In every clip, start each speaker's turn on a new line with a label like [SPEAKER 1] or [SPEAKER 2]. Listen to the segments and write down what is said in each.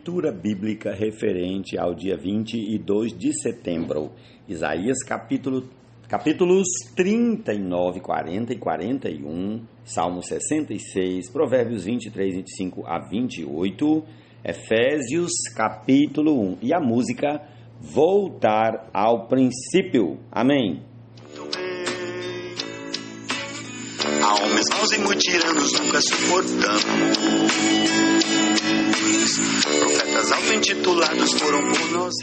[SPEAKER 1] leitura bíblica referente ao dia 22 de setembro. Isaías capítulos 39, 40 e 41, Salmo 66, Provérbios 23, 25 a 28, Efésios capítulo 1 e a música Voltar ao Princípio. Amém.
[SPEAKER 2] A homens maus e muito tiranos nunca suportamos. Profetas auto-intitulados foram por nós.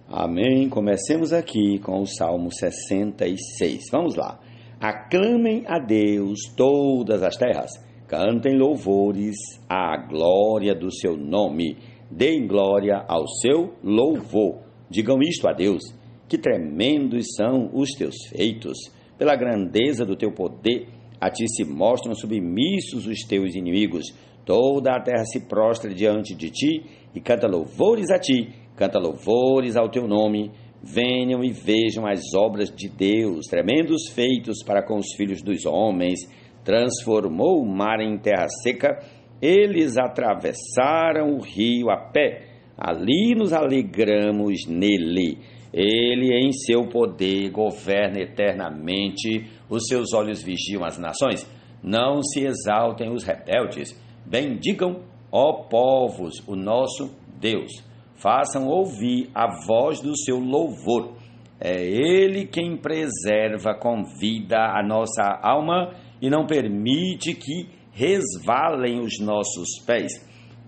[SPEAKER 1] Amém. Comecemos aqui com o Salmo 66. Vamos lá. Aclamem a Deus todas as terras. Cantem louvores à glória do seu nome. Deem glória ao seu louvor. Digam isto a Deus. Que tremendos são os teus feitos. Pela grandeza do teu poder, a ti se mostram submissos os teus inimigos. Toda a terra se prostra diante de ti e canta louvores a ti, canta louvores ao teu nome. Venham e vejam as obras de Deus, tremendos feitos para com os filhos dos homens. Transformou o mar em terra seca, eles atravessaram o rio a pé. Ali nos alegramos nele. Ele em seu poder governa eternamente, os seus olhos vigiam as nações. Não se exaltem os rebeldes, bendigam, ó povos, o nosso Deus. Façam ouvir a voz do seu louvor. É Ele quem preserva com vida a nossa alma e não permite que resvalem os nossos pés.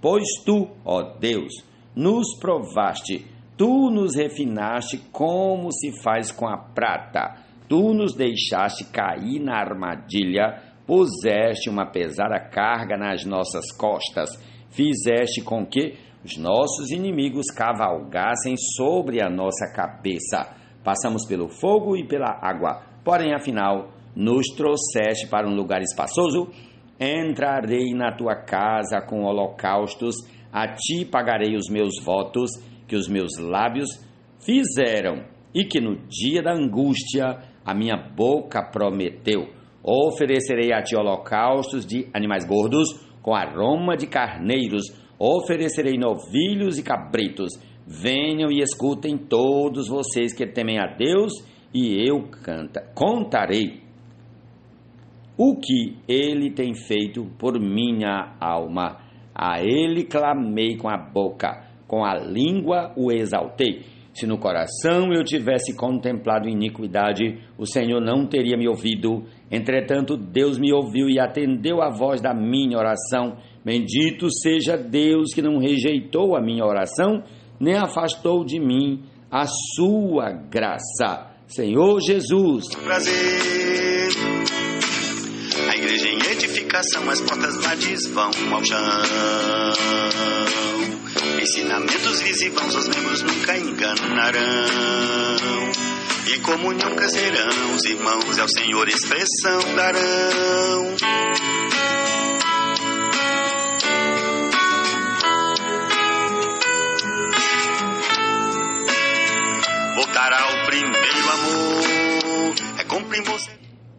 [SPEAKER 1] Pois tu, ó Deus, nos provaste. Tu nos refinaste como se faz com a prata. Tu nos deixaste cair na armadilha, puseste uma pesada carga nas nossas costas, fizeste com que os nossos inimigos cavalgassem sobre a nossa cabeça. Passamos pelo fogo e pela água, porém afinal nos trouxeste para um lugar espaçoso. Entrarei na tua casa com holocaustos, a ti pagarei os meus votos, que os meus lábios fizeram e que no dia da angústia a minha boca prometeu. Oferecerei a ti holocaustos de animais gordos com aroma de carneiros, oferecerei novilhos e cabritos. Venham e escutem todos vocês que temem a Deus e eu contarei o que ele tem feito por minha alma. A ele clamei com a boca, com a língua o exaltei. Se no coração eu tivesse contemplado iniquidade, o Senhor não teria me ouvido. Entretanto, Deus me ouviu e atendeu a voz da minha oração. Bendito seja Deus que não rejeitou a minha oração, nem afastou de mim a sua graça. Senhor Jesus.
[SPEAKER 2] Prazer. A igreja em edificação, as portas lá vão ao chão. Ensinamentos visivãos, os membros nunca enganarão. E em comunhão crescerão, os irmãos ao Senhor expressão darão. Voltar ao primeiro amor, é cumprir você.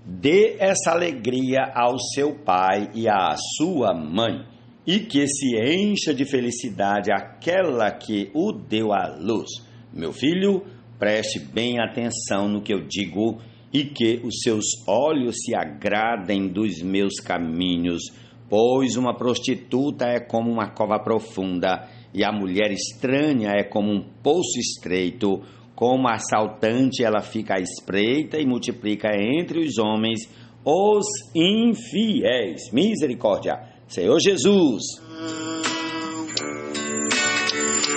[SPEAKER 1] Dê essa alegria ao seu pai e à sua mãe, e que se encha de felicidade aquela que o deu à luz. Meu filho, preste bem atenção no que eu digo, e que os seus olhos se agradem dos meus caminhos, pois uma prostituta é como uma cova profunda, e a mulher estranha é como um poço estreito. Como assaltante ela fica à espreita e multiplica entre os homens os infiéis. Misericórdia. Senhor Jesus.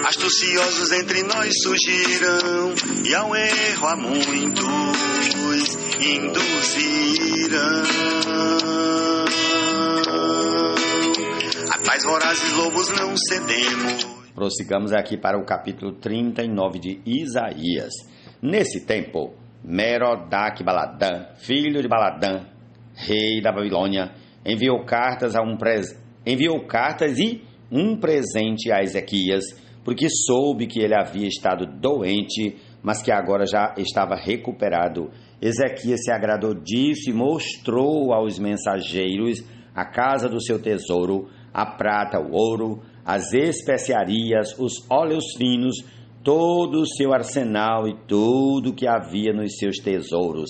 [SPEAKER 2] Astuciosos entre nós surgirão, e ao erro a muitos induzirão. A tais vorazes lobos não cedemos.
[SPEAKER 1] Prossigamos aqui para o capítulo 39 de Isaías. Nesse tempo, Merodach-Baladã, filho de Baladã, rei da Babilônia, enviou cartas e um presente a Ezequias, porque soube que ele havia estado doente, mas que agora já estava recuperado. Ezequias se agradou disso e mostrou aos mensageiros a casa do seu tesouro, a prata, o ouro, as especiarias, os óleos finos, todo o seu arsenal e tudo que havia nos seus tesouros.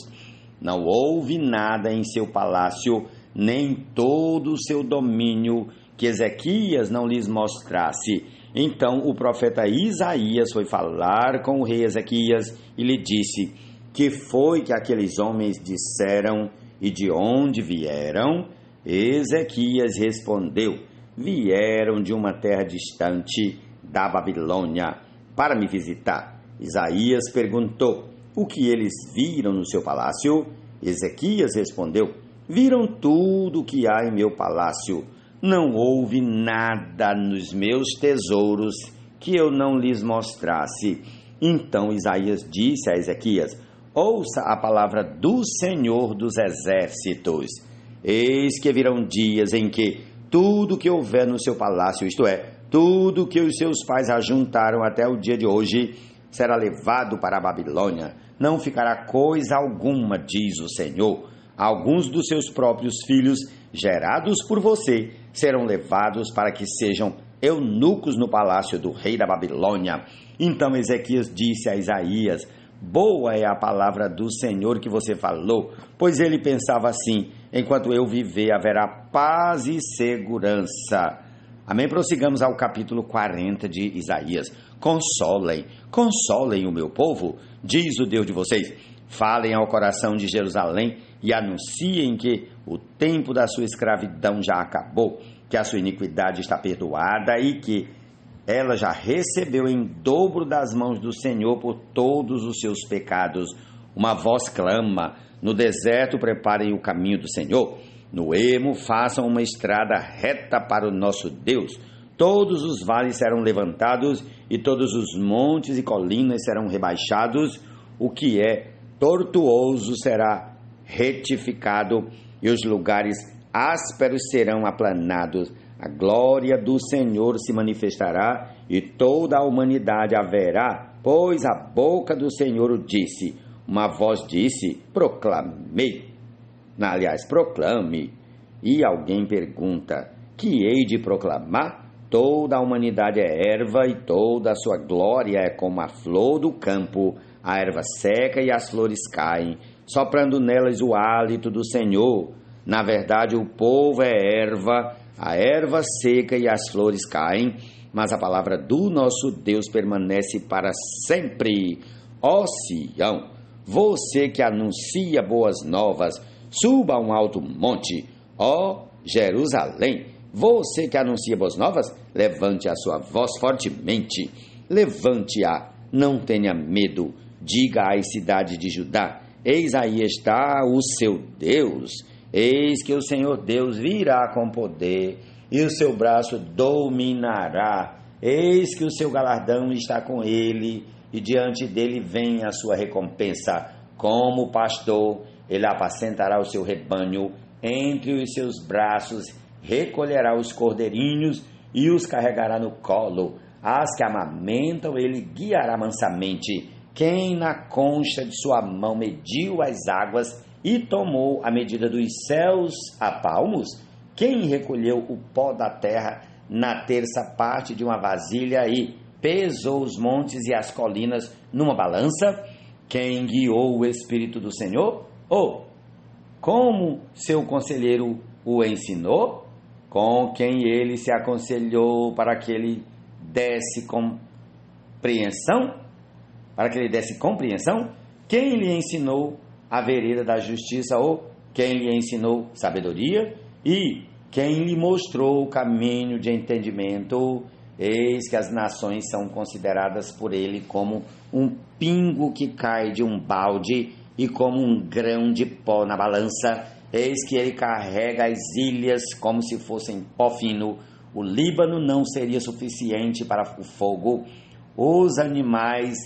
[SPEAKER 1] Não houve nada em seu palácio, nem todo o seu domínio, que Ezequias não lhes mostrasse. Então o profeta Isaías foi falar com o rei Ezequias e lhe disse: que foi que aqueles homens disseram e de onde vieram? Ezequias respondeu: vieram de uma terra distante da Babilônia para me visitar. Isaías perguntou: o que eles viram no seu palácio? Ezequias respondeu: viram tudo o que há em meu palácio. Não houve nada nos meus tesouros que eu não lhes mostrasse. Então Isaías disse a Ezequias: ouça a palavra do Senhor dos Exércitos. Eis que virão dias em que tudo que houver no seu palácio, isto é, tudo que os seus pais ajuntaram até o dia de hoje, será levado para a Babilônia. Não ficará coisa alguma, diz o Senhor. Alguns dos seus próprios filhos, gerados por você, serão levados para que sejam eunucos no palácio do rei da Babilônia. Então Ezequias disse a Isaías: boa é a palavra do Senhor que você falou, pois ele pensava assim: enquanto eu viver, haverá paz e segurança. Amém? Prossigamos ao capítulo 40 de Isaías. Consolem o meu povo, diz o Deus de vocês. Falem ao coração de Jerusalém e anunciem que o tempo da sua escravidão já acabou, que a sua iniquidade está perdoada e que ela já recebeu em dobro das mãos do Senhor por todos os seus pecados. Uma voz clama: no deserto preparem o caminho do Senhor, no ermo façam uma estrada reta para o nosso Deus. Todos os vales serão levantados e todos os montes e colinas serão rebaixados. O que é tortuoso será retificado e os lugares ásperos serão aplanados. A glória do Senhor se manifestará e toda a humanidade a verá, pois a boca do Senhor o disse. Uma voz disse: proclame. E alguém pergunta: que hei de proclamar? Toda a humanidade é erva e toda a sua glória é como a flor do campo. A erva seca e as flores caem, soprando nelas o hálito do Senhor. Na verdade, o povo é erva, a erva seca e as flores caem, mas a palavra do nosso Deus permanece para sempre. Ó Sião, você que anuncia boas novas, suba a um alto monte. Ó Jerusalém, você que anuncia boas novas, levante a sua voz fortemente. Levante-a, não tenha medo. Diga às cidades de Judá: eis aí está o seu Deus. Eis que o Senhor Deus virá com poder e o seu braço dominará. Eis que o seu galardão está com ele e diante dele vem a sua recompensa. Como pastor, ele apacentará o seu rebanho, entre os seus braços recolherá os cordeirinhos e os carregará no colo. As que amamentam ele guiará mansamente. Quem na concha de sua mão mediu as águas e tomou a medida dos céus a palmos? Quem recolheu o pó da terra na terça parte de uma vasilha e pesou os montes e as colinas numa balança? Quem guiou o Espírito do Senhor? Ou como seu conselheiro o ensinou? Com quem ele se aconselhou para que ele desse compreensão? Quem lhe ensinou a vereda da justiça, ou quem lhe ensinou sabedoria? E quem lhe mostrou o caminho de entendimento? Eis que as nações são consideradas por ele como um pingo que cai de um balde e como um grão de pó na balança. Eis que ele carrega as ilhas como se fossem pó fino. O Líbano não seria suficiente para o fogo. Os animais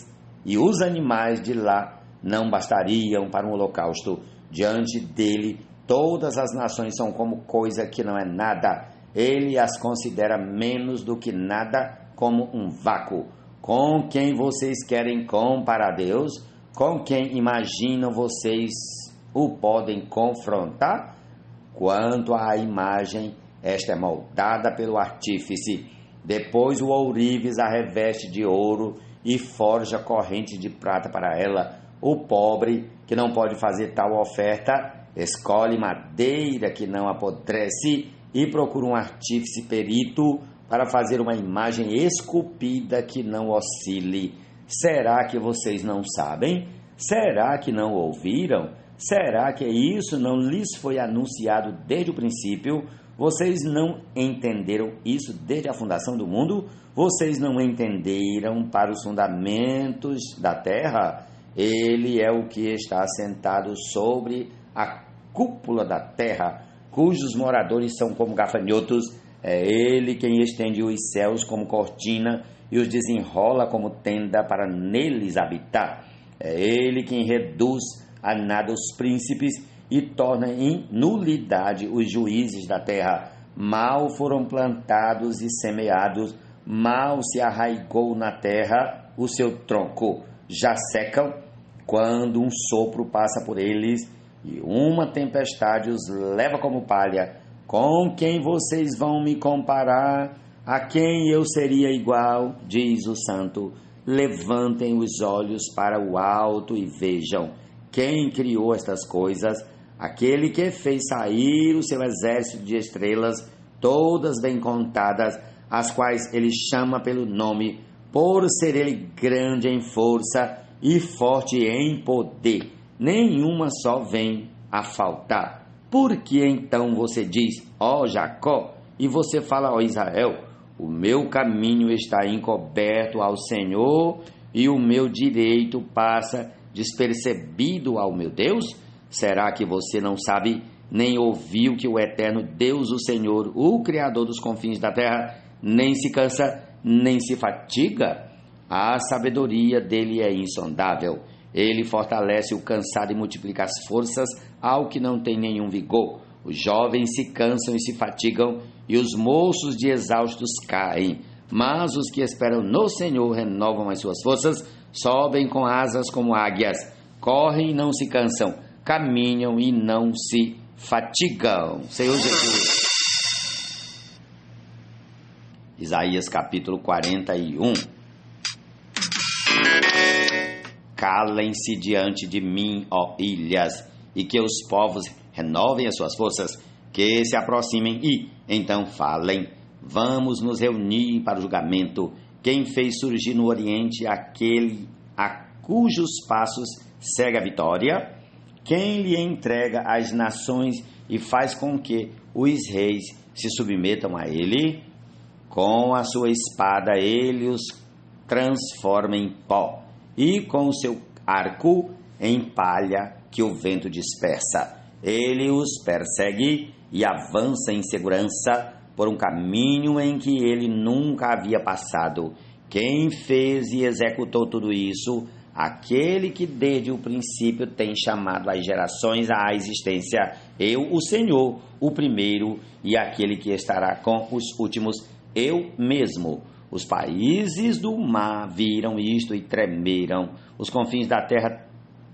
[SPEAKER 1] de lá não bastariam para um holocausto. Diante dele, todas as nações são como coisa que não é nada. Ele as considera menos do que nada, como um vácuo. Com quem vocês querem comparar Deus? Com quem imaginam vocês o podem confrontar? Quanto à imagem, esta é moldada pelo artífice. Depois o ourives a reveste de ouro e forja corrente de prata para ela. O pobre, que não pode fazer tal oferta, escolhe madeira que não apodrece e procura um artífice perito para fazer uma imagem esculpida que não oscile. Será que vocês não sabem? Será que não ouviram? Será que isso não lhes foi anunciado desde o princípio? Vocês não entenderam isso desde a fundação do mundo? Vocês não entenderam para os fundamentos da terra? Ele é o que está assentado sobre a cúpula da terra, cujos moradores são como gafanhotos. É ele quem estende os céus como cortina e os desenrola como tenda para neles habitar. É ele quem reduz a nada os príncipes e torna em nulidade os juízes da terra. Mal foram plantados e semeados, mal se arraigou na terra o seu tronco. Já secam quando um sopro passa por eles e uma tempestade os leva como palha. Com quem vocês vão me comparar? A quem eu seria igual? Diz o santo. Levantem os olhos para o alto e vejam. Quem criou estas coisas? Aquele que fez sair o seu exército de estrelas, todas bem contadas, as quais ele chama pelo nome, por ser ele grande em força e forte em poder. Nenhuma só vem a faltar. Por que então você diz, ó Jacó, e você fala, ó Israel, o meu caminho está encoberto ao Senhor e o meu direito passa despercebido ao meu Deus? Será que você não sabe, nem ouviu que o eterno Deus, o Senhor, o Criador dos confins da terra, nem se cansa, nem se fatiga? A sabedoria dele é insondável. Ele fortalece o cansado e multiplica as forças ao que não tem nenhum vigor. Os jovens se cansam e se fatigam, e os moços de exaustos caem. Mas os que esperam no Senhor renovam as suas forças, sobem com asas como águias, correm e não se cansam, caminham e não se fatigam. Senhor Jesus. Isaías capítulo 41. Calem-se diante de mim, ó ilhas, e que os povos renovem as suas forças, que se aproximem e então falem. Vamos nos reunir para o julgamento. Quem fez surgir no Oriente aquele a cujos passos segue a vitória? Quem lhe entrega as nações e faz com que os reis se submetam a ele? Com a sua espada ele os transforma em pó, e com o seu arco em palha que o vento dispersa. Ele os persegue e avança em segurança por um caminho em que ele nunca havia passado. Quem fez e executou tudo isso? Aquele que desde o princípio tem chamado as gerações à existência. Eu, o Senhor, o primeiro, e aquele que estará com os últimos, eu mesmo. Os países do mar viram isto e tremeram. Os confins da terra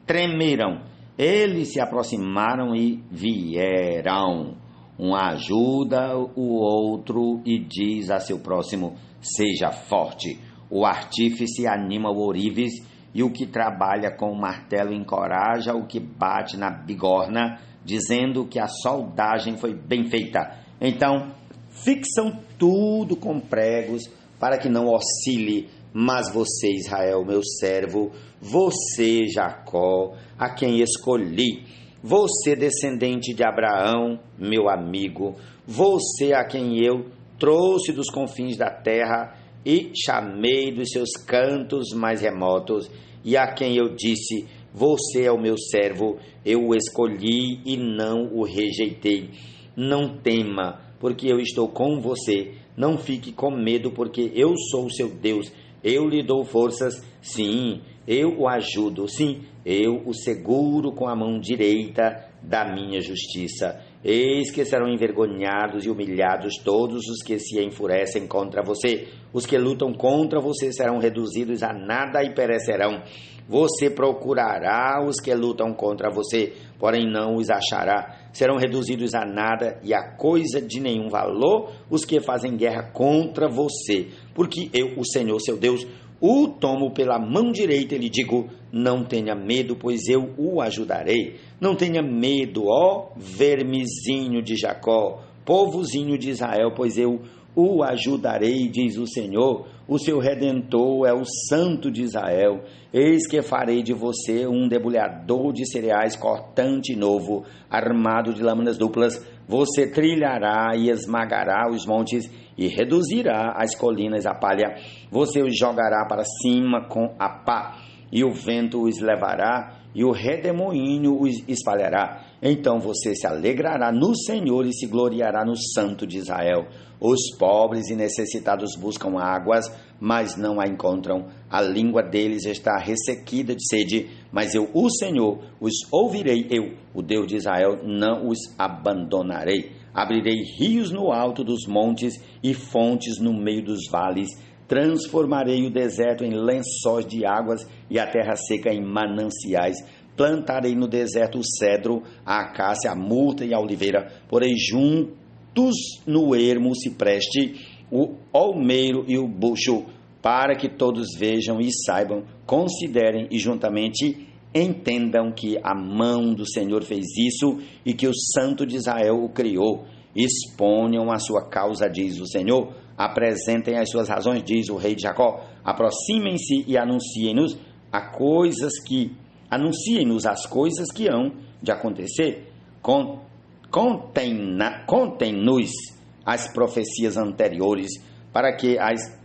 [SPEAKER 1] tremeram. Eles se aproximaram e vieram. Um ajuda o outro e diz a seu próximo, seja forte. O artífice anima o ourives e o que trabalha com o martelo encoraja o que bate na bigorna, dizendo que a soldagem foi bem feita. Então, fixam tudo com pregos para que não oscile. Mas você, Israel, meu servo, você, Jacó, a quem escolhi, você, descendente de Abraão, meu amigo, você a quem eu trouxe dos confins da terra e chamei dos seus cantos mais remotos, e a quem eu disse, você é o meu servo, eu o escolhi e não o rejeitei. Não tema, porque eu estou com você. Não fique com medo, porque eu sou o seu Deus. Eu lhe dou forças, sim, eu o ajudo. Sim, eu o seguro com a mão direita da minha justiça. Eis que serão envergonhados e humilhados todos os que se enfurecem contra você. Os que lutam contra você serão reduzidos a nada e perecerão. Você procurará os que lutam contra você, porém não os achará. Serão reduzidos a nada e a coisa de nenhum valor os que fazem guerra contra você. Porque eu, o Senhor, seu Deus, o tomo pela mão direita e lhe digo: não tenha medo, pois eu o ajudarei. Não tenha medo, ó vermezinho de Jacó, povozinho de Israel, pois eu o ajudarei, diz o Senhor. O seu Redentor é o Santo de Israel. Eis que farei de você um debulhador de cereais cortante novo, armado de lâminas duplas. Você trilhará e esmagará os montes e reduzirá as colinas a palha. Você os jogará para cima com a pá, e o vento os levará, e o redemoinho os espalhará. Então você se alegrará no Senhor e se gloriará no Santo de Israel. Os pobres e necessitados buscam águas, mas não a encontram. A língua deles está ressequida de sede, mas eu, o Senhor, os ouvirei. Eu, o Deus de Israel, não os abandonarei. Abrirei rios no alto dos montes e fontes no meio dos vales. Transformarei o deserto em lençóis de águas e a terra seca em mananciais. Plantarei no deserto o cedro, a acácia, a murta e a oliveira. Porém juntos no ermo o cipreste, o olmeiro e o bucho, para que todos vejam e saibam, considerem e juntamente entendam que a mão do Senhor fez isso e que o Santo de Israel o criou. Exponham a sua causa, diz o Senhor. Apresentem as suas razões, diz o rei de Jacó. Aproximem-se e anunciem-nos as coisas que hão de acontecer. Contem-nos as profecias anteriores, para que as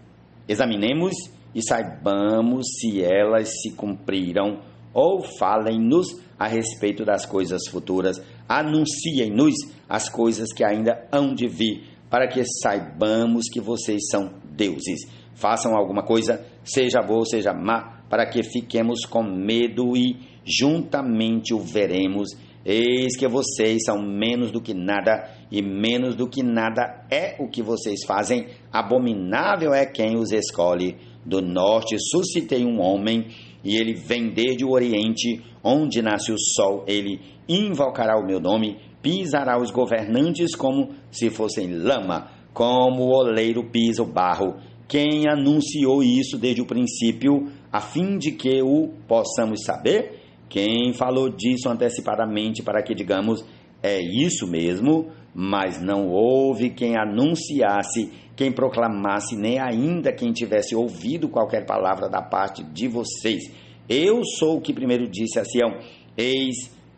[SPEAKER 1] examinemos e saibamos se elas se cumpriram, ou falem-nos a respeito das coisas futuras. Anunciem-nos as coisas que ainda hão de vir, para que saibamos que vocês são deuses. Façam alguma coisa, seja boa ou seja má, para que fiquemos com medo e juntamente o veremos. Eis que vocês são menos do que nada, e menos do que nada é o que vocês fazem. Abominável é quem os escolhe. Do norte suscitei um homem, e ele vem desde o oriente, onde nasce o sol. Ele invocará o meu nome, pisará os governantes como se fossem lama, como o oleiro pisa o barro. Quem anunciou isso desde o princípio, a fim de que o possamos saber? Quem falou disso antecipadamente para que digamos, é isso mesmo? Mas não houve quem anunciasse, quem proclamasse, nem ainda quem tivesse ouvido qualquer palavra da parte de vocês. Eu sou o que primeiro disse a Sião: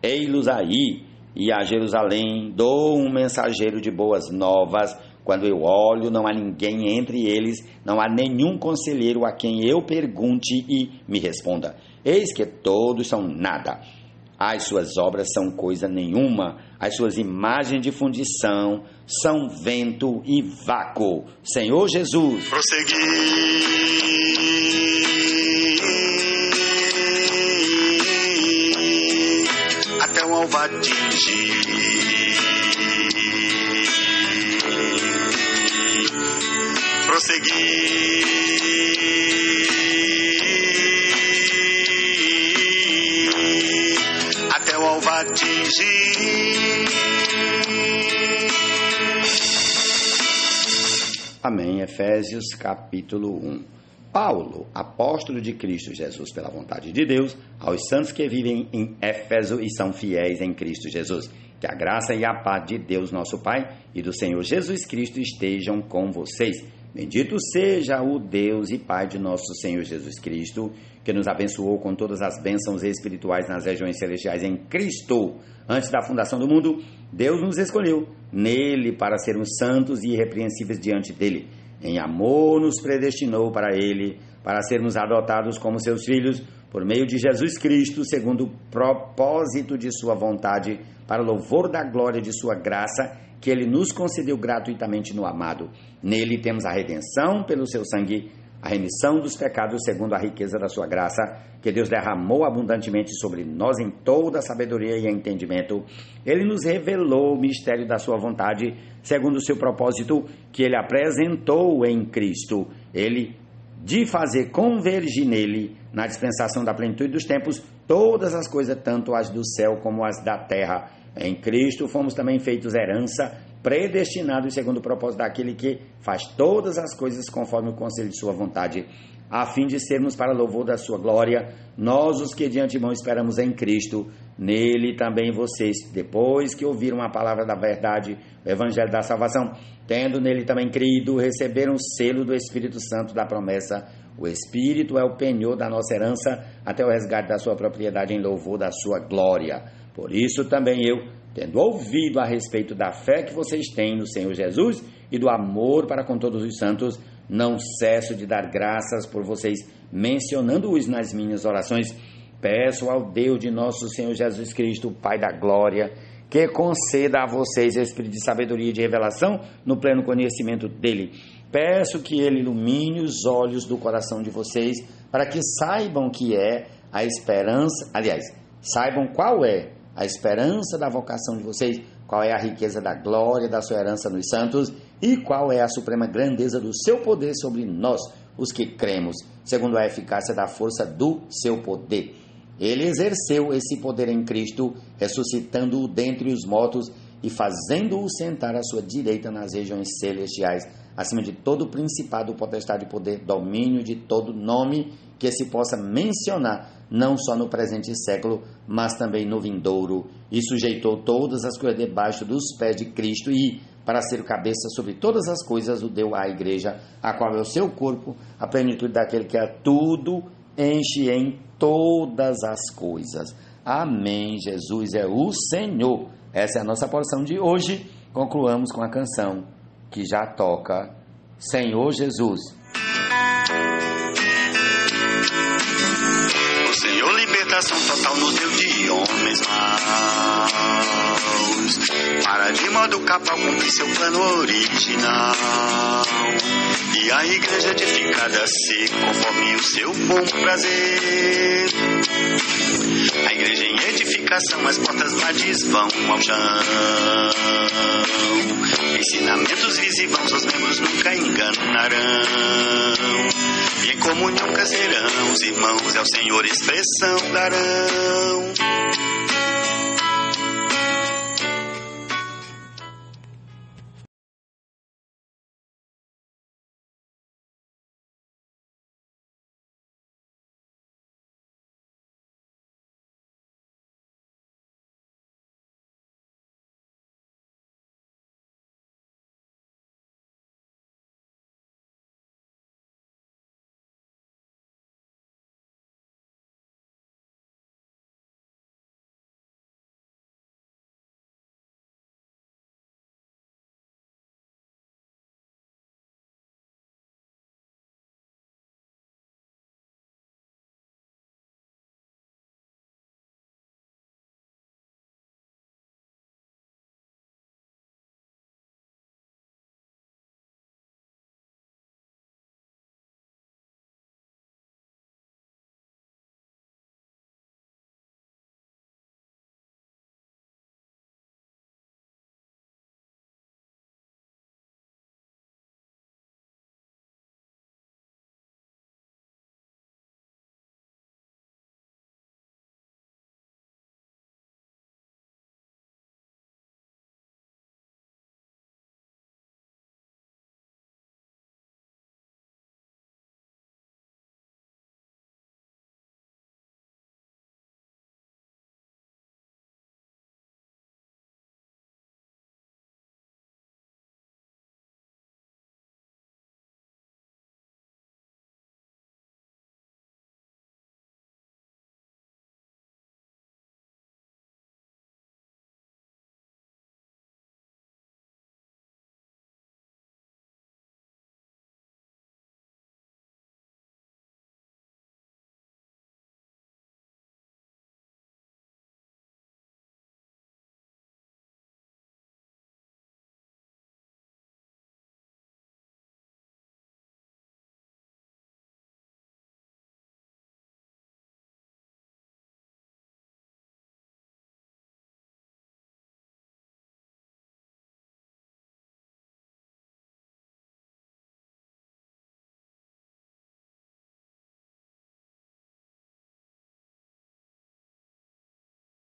[SPEAKER 1] ei-los aí, e a Jerusalém dou um mensageiro de boas novas. Quando eu olho, não há ninguém entre eles, não há nenhum conselheiro a quem eu pergunte e me responda. Eis que todos são nada. As suas obras são coisa nenhuma. As suas imagens de fundição são vento e vácuo. Senhor Jesus.
[SPEAKER 2] Prosseguir até o alvo atingir. Prosseguir até o alvo atingir.
[SPEAKER 1] Amém. Efésios capítulo 1. Paulo, apóstolo de Cristo Jesus pela vontade de Deus, aos santos que vivem em Éfeso e são fiéis em Cristo Jesus. Que a graça e a paz de Deus nosso Pai e do Senhor Jesus Cristo estejam com vocês. Bendito seja o Deus e Pai de nosso Senhor Jesus Cristo, que nos abençoou com todas as bênçãos espirituais nas regiões celestiais em Cristo. Antes da fundação do mundo, Deus nos escolheu nele para sermos santos e irrepreensíveis diante dele. Em amor nos predestinou para ele, para sermos adotados como seus filhos, por meio de Jesus Cristo, segundo o propósito de sua vontade, para o louvor da glória de sua graça, que ele nos concedeu gratuitamente no amado. Nele temos a redenção pelo seu sangue, a remissão dos pecados segundo a riqueza da sua graça, que Deus derramou abundantemente sobre nós em toda sabedoria e entendimento. Ele nos revelou o mistério da sua vontade, segundo o seu propósito, que ele apresentou em Cristo. Ele de fazer convergir nele, na dispensação da plenitude dos tempos, todas as coisas, tanto as do céu como as da terra. Em Cristo fomos também feitos herança, predestinados segundo o propósito daquele que faz todas as coisas conforme o conselho de sua vontade, a fim de sermos para louvor da sua glória, nós os que de antemão esperamos em Cristo. Nele também vocês, depois que ouviram a palavra da verdade, o evangelho da salvação, tendo nele também crido, receberam o selo do Espírito Santo da promessa. O Espírito é o penhor da nossa herança, até o resgate da sua propriedade em louvor da sua glória. Por isso também eu, tendo ouvido a respeito da fé que vocês têm no Senhor Jesus e do amor para com todos os santos, não cesso de dar graças por vocês, mencionando-os nas minhas orações. Peço ao Deus de nosso Senhor Jesus Cristo, Pai da glória, que conceda a vocês espírito de sabedoria e de revelação no pleno conhecimento dele. Peço que ele ilumine os olhos do coração de vocês, para que saibam que é a esperança, saibam qual é a esperança da vocação de vocês, qual é a riqueza da glória da sua herança nos santos e qual é a suprema grandeza do seu poder sobre nós, os que cremos, segundo a eficácia da força do seu poder. Ele exerceu esse poder em Cristo, ressuscitando-o dentre os mortos e fazendo-o sentar à sua direita nas regiões celestiais, acima de todo principado, potestade, poder, domínio, de todo nome que se possa mencionar, não só no presente século, mas também no vindouro, e sujeitou todas as coisas debaixo dos pés de Cristo, e, para ser cabeça sobre todas as coisas, o deu à igreja, a qual é o seu corpo, a plenitude daquele que a tudo enche em todas as coisas. Amém. Jesus é o Senhor. Essa é a nossa porção de hoje. Concluamos com a canção que já toca, Senhor Jesus.
[SPEAKER 2] O Senhor, libertação total no Deus de homens maus, para de modo capaz cumprir seu plano original, e a igreja edificada se conforme o seu bom prazer. A igreja em edificação, as portas vadias vão ao chão. Ensinamentos visíveis, os membros nunca enganarão. E em comunhão crescerão, os irmãos ao Senhor expressão darão.